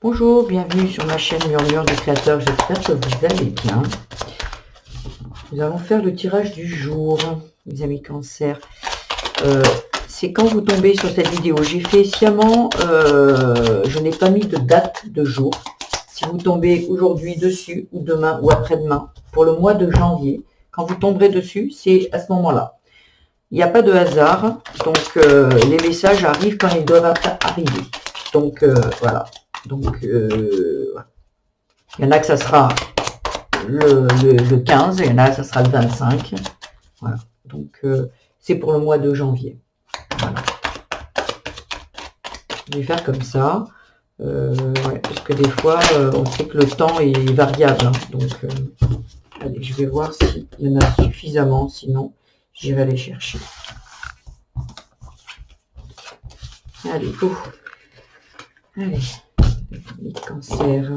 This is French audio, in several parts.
Bonjour, bienvenue sur ma chaîne Murmure du Créateur, j'espère que vous allez bien. Nous allons faire le tirage du jour, mes amis Cancer. C'est quand vous tombez sur cette vidéo. J'ai fait sciemment, je n'ai pas mis de date de jour. Si vous tombez aujourd'hui dessus, ou demain, ou après-demain, pour le mois de janvier, quand vous tomberez dessus, c'est à ce moment-là. Il n'y a pas de hasard, donc les messages arrivent quand ils doivent arriver. Donc voilà. Donc, voilà. Il y en a que ça sera le 15, il y en a que ça sera le 25. Voilà. Donc, c'est pour le mois de janvier. Voilà. Je vais faire comme ça. Ouais, parce que des fois, on sait que le temps est variable. Hein. Donc, allez, je vais voir s'il y en a suffisamment. Sinon, j'irai les chercher. Allez, go. Allez. Les cancers.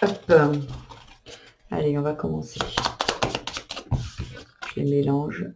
Hop. Allez, on va commencer. Je les mélange.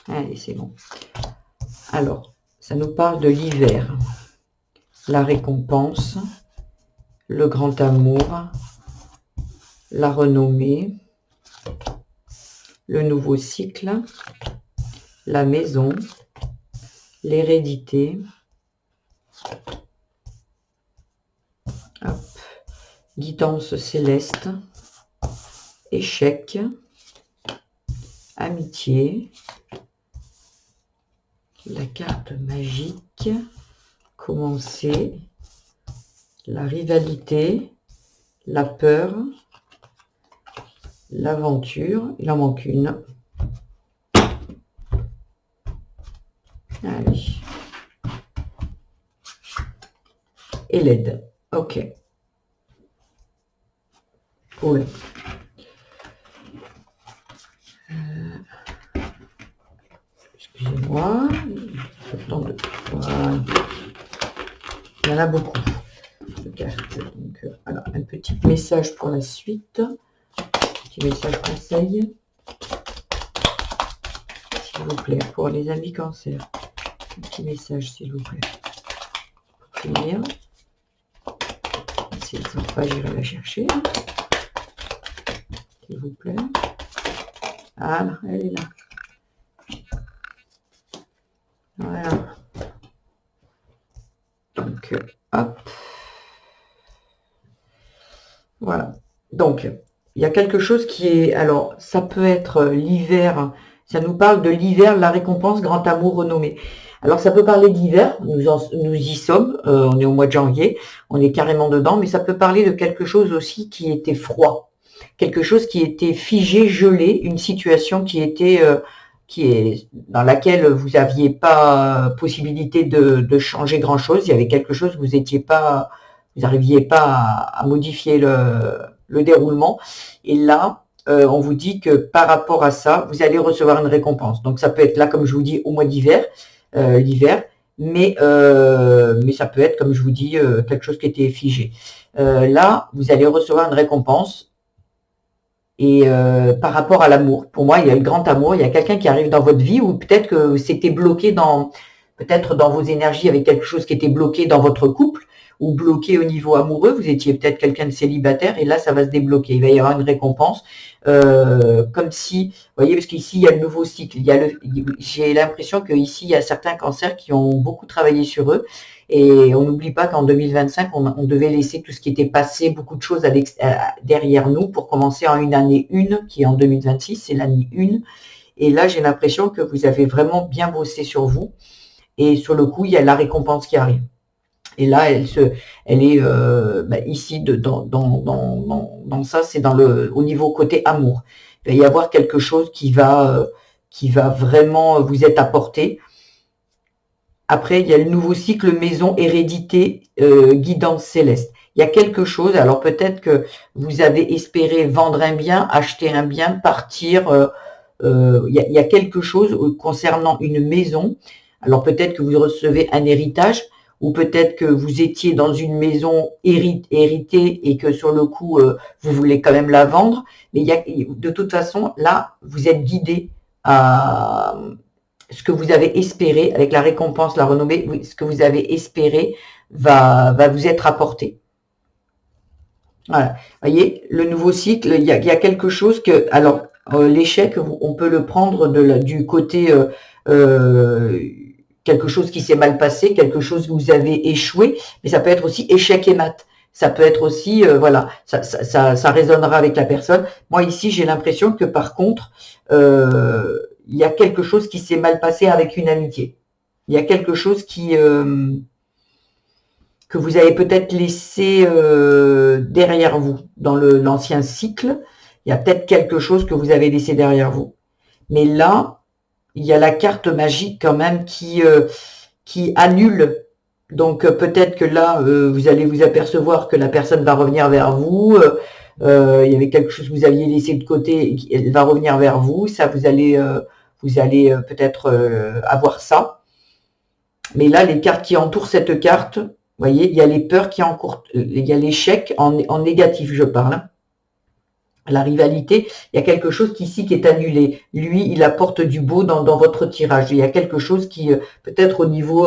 Allez, c'est bon. Alors, ça nous parle de l'hiver. La récompense, le grand amour, la renommée, le nouveau cycle, la maison, l'hérédité, guidance céleste, échec, amitié, la carte magique, commencer, la rivalité, la peur, l'aventure, il en manque une. Allez. Et l'aide. Ok. Cool. Excusez-moi. Voilà. Il y en a beaucoup de cartes. Donc, alors, un petit message pour la suite. Petit message conseil. S'il vous plaît, pour les amis cancer. Un petit message, s'il vous plaît. Pour finir. Si elles ne sont pas, j'irai la chercher. S'il vous plaît. Ah, elle est là. Voilà. Donc, hop. Voilà. Donc, il y a quelque chose qui est... Alors, ça peut être l'hiver. Ça nous parle de l'hiver, la récompense, grand amour, renommée. Alors, ça peut parler d'hiver. Nous y sommes. On est au mois de janvier. On est carrément dedans. Mais ça peut parler de quelque chose aussi qui était froid. Quelque chose qui était figé, gelé. Une situation qui était... dans laquelle vous n'aviez pas possibilité de changer grand-chose. Il y avait quelque chose, vous n'arriviez pas à modifier le déroulement. Et là, on vous dit que par rapport à ça, vous allez recevoir une récompense. Donc, ça peut être là, comme je vous dis, au mois d'hiver, l'hiver, mais ça peut être, comme je vous dis, quelque chose qui était figé. Là, vous allez recevoir une récompense. Et par rapport à l'amour, pour moi, il y a le grand amour, il y a quelqu'un qui arrive dans votre vie ou peut-être que c'était bloqué peut-être dans vos énergies avec quelque chose qui était bloqué dans votre couple ou bloqué au niveau amoureux. Vous étiez peut-être quelqu'un de célibataire et là, ça va se débloquer. Il va y avoir une récompense, comme si, vous voyez, parce qu'ici, il y a le nouveau cycle. J'ai l'impression qu'ici, il y a certains cancers qui ont beaucoup travaillé sur eux. Et on n'oublie pas qu'en 2025, on devait laisser tout ce qui était passé, beaucoup de choses derrière nous pour commencer en une année 1, qui est en 2026, c'est l'année 1. Et là, j'ai l'impression que vous avez vraiment bien bossé sur vous. Et sur le coup, il y a la récompense qui arrive. Et là, elle est ici, dans ça, c'est au niveau côté amour. Il va y avoir quelque chose qui va vraiment vous être apporté. Après, il y a le nouveau cycle maison, hérédité, guidance céleste. Il y a quelque chose, alors peut-être que vous avez espéré vendre un bien, acheter un bien, partir. Il y a quelque chose concernant une maison. Alors peut-être que vous recevez un héritage ou peut-être que vous étiez dans une maison héritée et que sur le coup, vous voulez quand même la vendre. Mais de toute façon, là, vous êtes guidé à ce que vous avez espéré, avec la récompense, la renommée, ce que vous avez espéré va vous être apporté. Voilà. Vous voyez, le nouveau cycle, il y a quelque chose que... Alors, l'échec, on peut le prendre du côté quelque chose qui s'est mal passé, quelque chose où vous avez échoué, mais ça peut être aussi échec et mat. Ça peut être aussi, voilà, ça résonnera avec la personne. Moi, ici, j'ai l'impression que par contre, il y a quelque chose qui s'est mal passé avec une amitié. Il y a quelque chose que vous avez peut-être laissé derrière vous dans l'ancien cycle. Il y a peut-être quelque chose que vous avez laissé derrière vous. Mais là, il y a la carte magique quand même qui annule. Donc peut-être que là, vous allez vous apercevoir que la personne va revenir vers vous. Il y avait quelque chose que vous aviez laissé de côté, elle va revenir vers vous. Ça, vous allez peut-être avoir ça. Mais là, les cartes qui entourent cette carte, vous voyez, il y a les peurs qui encourent, il y a l'échec en négatif, je parle. La rivalité, il y a quelque chose ici qui est annulé. Lui, il apporte du beau dans votre tirage. Il y a quelque chose qui, peut-être au niveau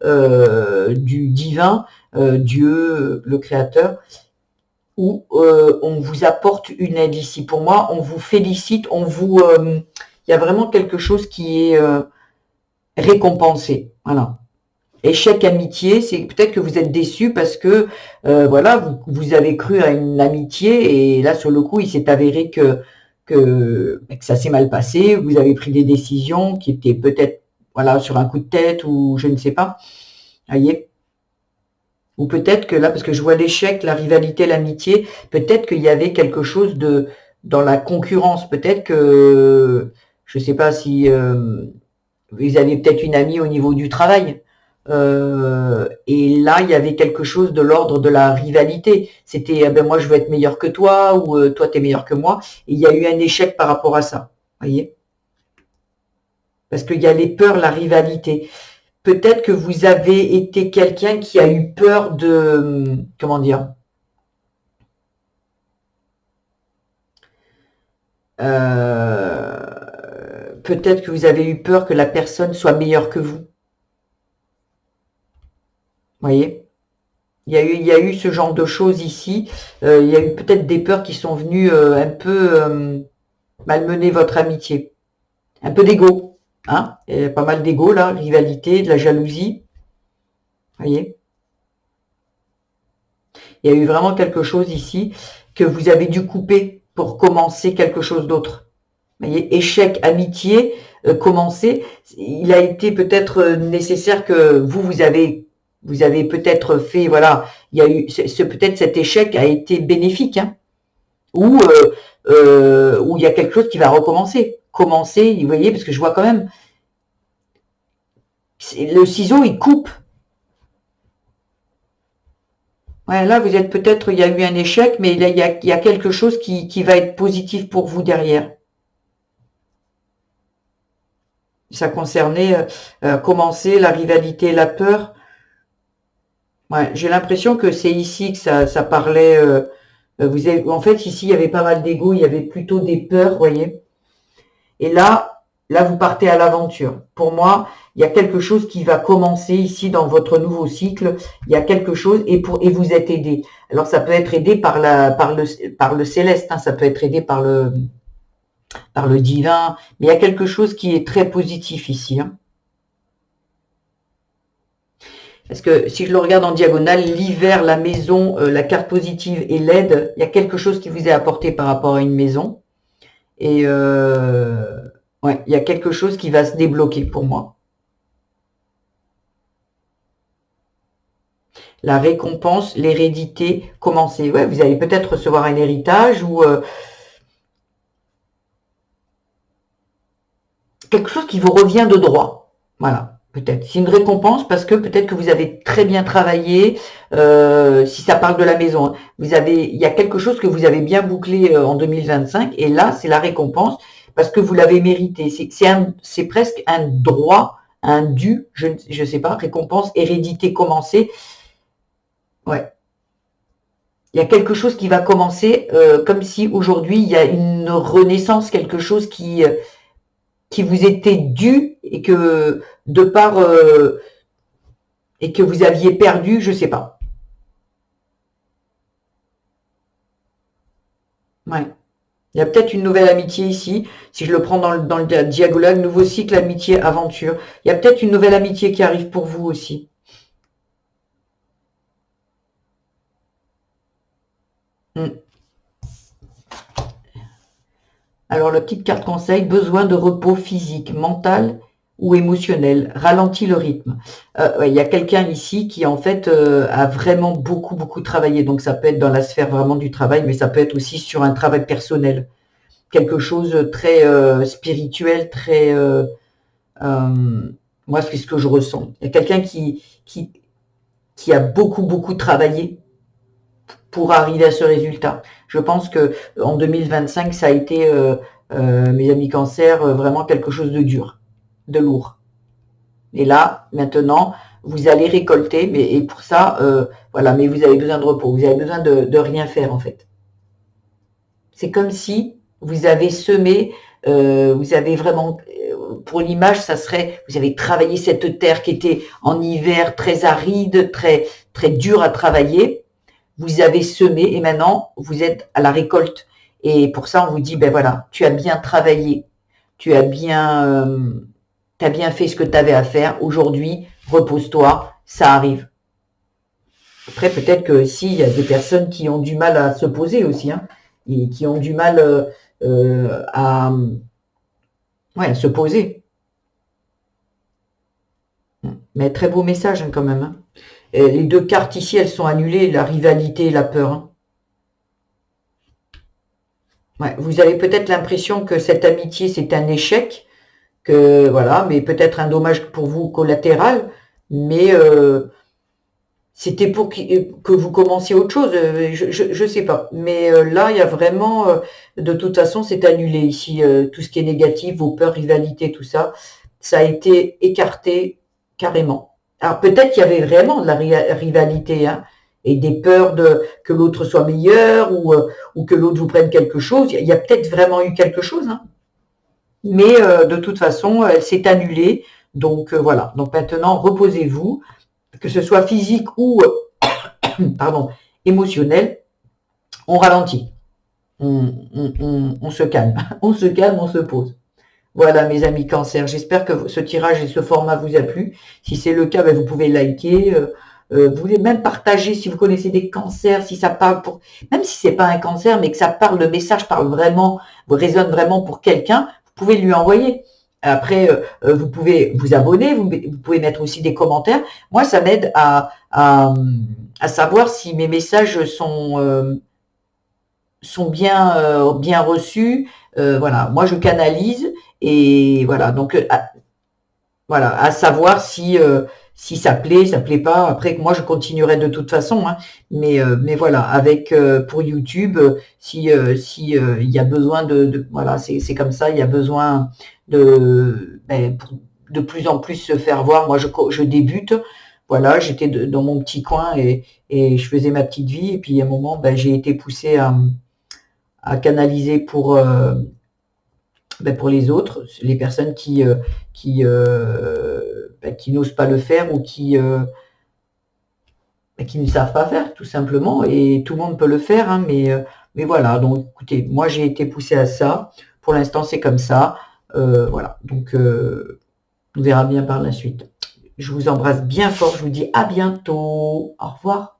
du divin, Dieu, le Créateur, où on vous apporte une aide ici. Pour moi, on vous félicite, il y a vraiment quelque chose qui est récompensé. Voilà. Échec amitié, c'est peut-être que vous êtes déçu parce que voilà, vous avez cru à une amitié et là sur le coup il s'est avéré que ça s'est mal passé, vous avez pris des décisions qui étaient peut-être voilà sur un coup de tête ou je ne sais pas, voyez. Ou peut-être que là, parce que je vois l'échec, la rivalité, l'amitié, peut-être qu'il y avait quelque chose dans la concurrence, peut-être que je ne sais pas si vous avez peut-être une amie au niveau du travail. Et là, il y avait quelque chose de l'ordre de la rivalité. C'était, ben moi, je veux être meilleur que toi, ou toi, tu es meilleur que moi. Et il y a eu un échec par rapport à ça. Voyez? Parce qu'il y a les peurs, la rivalité. Peut-être que vous avez été quelqu'un qui a eu peur de, comment dire, peut-être que vous avez eu peur que la personne soit meilleure que vous. Voyez? Il y a eu ce genre de choses ici. Il y a eu peut-être des peurs qui sont venues un peu malmener votre amitié. Un peu d'ego. Hein? Il y a pas mal d'ego là, rivalité, de la jalousie. Voyez? Il y a eu vraiment quelque chose ici que vous avez dû couper pour commencer quelque chose d'autre. Voyez? Échec, amitié, commencer. Il a été peut-être nécessaire que vous avez peut-être fait, voilà, il y a eu, peut-être cet échec a été bénéfique, hein, ou où il y a quelque chose qui va recommencer. Commencer, vous voyez, parce que je vois quand même, le ciseau, il coupe. Ouais, là, vous êtes peut-être, il y a eu un échec, mais là, il y a quelque chose qui va être positif pour vous derrière. Ça concernait commencer, la rivalité, la peur. Ouais, j'ai l'impression que c'est ici que ça parlait. En fait, ici, il y avait pas mal d'ego, il y avait plutôt des peurs, vous voyez. Et là, vous partez à l'aventure. Pour moi, il y a quelque chose qui va commencer ici dans votre nouveau cycle. Il y a quelque chose et vous êtes aidé. Alors, ça peut être aidé par le céleste, hein, ça peut être aidé par le divin, mais il y a quelque chose qui est très positif ici. Hein. Parce que si je le regarde en diagonale, l'hiver, la maison, la carte positive et l'aide, il y a quelque chose qui vous est apporté par rapport à une maison. Et ouais, il y a quelque chose qui va se débloquer pour moi. La récompense, l'hérédité, commencer. Ouais, vous allez peut-être recevoir un héritage ou quelque chose qui vous revient de droit. Voilà, peut-être. C'est une récompense parce que peut-être que vous avez très bien travaillé. Si ça parle de la maison, hein. Il y a quelque chose que vous avez bien bouclé en 2025 et là, c'est la récompense parce que vous l'avez mérité. C'est presque un droit, un dû, je ne sais pas, récompense, hérédité commencée. Ouais. Il y a quelque chose qui va commencer, comme si aujourd'hui il y a une renaissance, quelque chose qui vous était dû et que de par et que vous aviez perdu, je sais pas. Ouais. Il y a peut-être une nouvelle amitié ici, si je le prends dans le diagonale, nouveau cycle, amitié, aventure. Il y a peut-être une nouvelle amitié qui arrive pour vous aussi. Hmm. Alors, la petite carte conseil, besoin de repos physique, mental ou émotionnel, ralentit le rythme. Ouais, il y a quelqu'un ici qui, en fait, a vraiment beaucoup, beaucoup travaillé. Donc, ça peut être dans la sphère vraiment du travail, mais ça peut être aussi sur un travail personnel. Quelque chose de très spirituel, très... moi, c'est ce que je ressens. Il y a quelqu'un qui a beaucoup, beaucoup travaillé pour arriver à ce résultat. Je pense que en 2025, ça a été, mes amis cancer, vraiment quelque chose de dur, de lourd. Et là, maintenant, vous allez récolter, mais et pour ça, voilà, mais vous avez besoin de repos, vous avez besoin de rien faire en fait. C'est comme si vous avez semé, vous avez vraiment, pour l'image, ça serait, vous avez travaillé cette terre qui était en hiver très aride, très très dure à travailler. Vous avez semé et maintenant vous êtes à la récolte. Et pour ça, on vous dit, ben voilà, tu as bien travaillé, tu as bien fait ce que tu avais à faire. Aujourd'hui, repose-toi, ça arrive. Après, peut-être que si, il y a des personnes qui ont du mal à se poser aussi, hein, et qui ont du mal ouais, à se poser. Mais très beau message hein, quand même. Hein. Et les deux cartes ici, elles sont annulées, la rivalité et la peur. Hein. Ouais, vous avez peut-être l'impression que cette amitié, c'est un échec, que voilà, mais peut-être un dommage pour vous collatéral, mais c'était pour que vous commenciez autre chose, je sais pas. Mais là, il y a vraiment, de toute façon, c'est annulé ici, tout ce qui est négatif, vos peurs, rivalité, tout ça, ça a été écarté carrément. Alors peut-être qu'il y avait vraiment de la rivalité, hein, et des peurs de que l'autre soit meilleur ou que l'autre vous prenne quelque chose. Il y a peut-être vraiment eu quelque chose, hein. Mais de toute façon, elle s'est annulée. Donc voilà. Donc maintenant, reposez-vous, que ce soit physique ou pardon, émotionnel, on ralentit, on se calme, on se calme, on se pose. Voilà mes amis cancer, j'espère que ce tirage et ce format vous a plu. Si c'est le cas, ben, vous pouvez liker, vous pouvez même partager si vous connaissez des cancers, si ça parle pour, même si c'est pas un cancer, mais que ça parle, le message parle vraiment, vous résonne vraiment pour quelqu'un, vous pouvez lui envoyer. Après, vous pouvez vous abonner, vous pouvez mettre aussi des commentaires. Moi, ça m'aide à savoir si mes messages sont bien, bien reçus. Voilà, moi je canalise et voilà, donc voilà, à savoir si ça plaît pas. Après, moi je continuerai de toute façon, hein, mais voilà, avec pour YouTube, si il y a besoin voilà, c'est comme ça, il y a besoin pour de plus en plus se faire voir. Moi, je débute. Voilà, j'étais dans mon petit coin et je faisais ma petite vie. Et puis à un moment, ben, j'ai été poussée à canaliser pour les autres, les personnes qui n'osent pas le faire ou qui ne savent pas faire, tout simplement. Et tout le monde peut le faire, hein, mais voilà. Donc, écoutez, moi, j'ai été poussée à ça. Pour l'instant, c'est comme ça. Voilà. Donc, on verra bien par la suite. Je vous embrasse bien fort. Je vous dis à bientôt. Au revoir.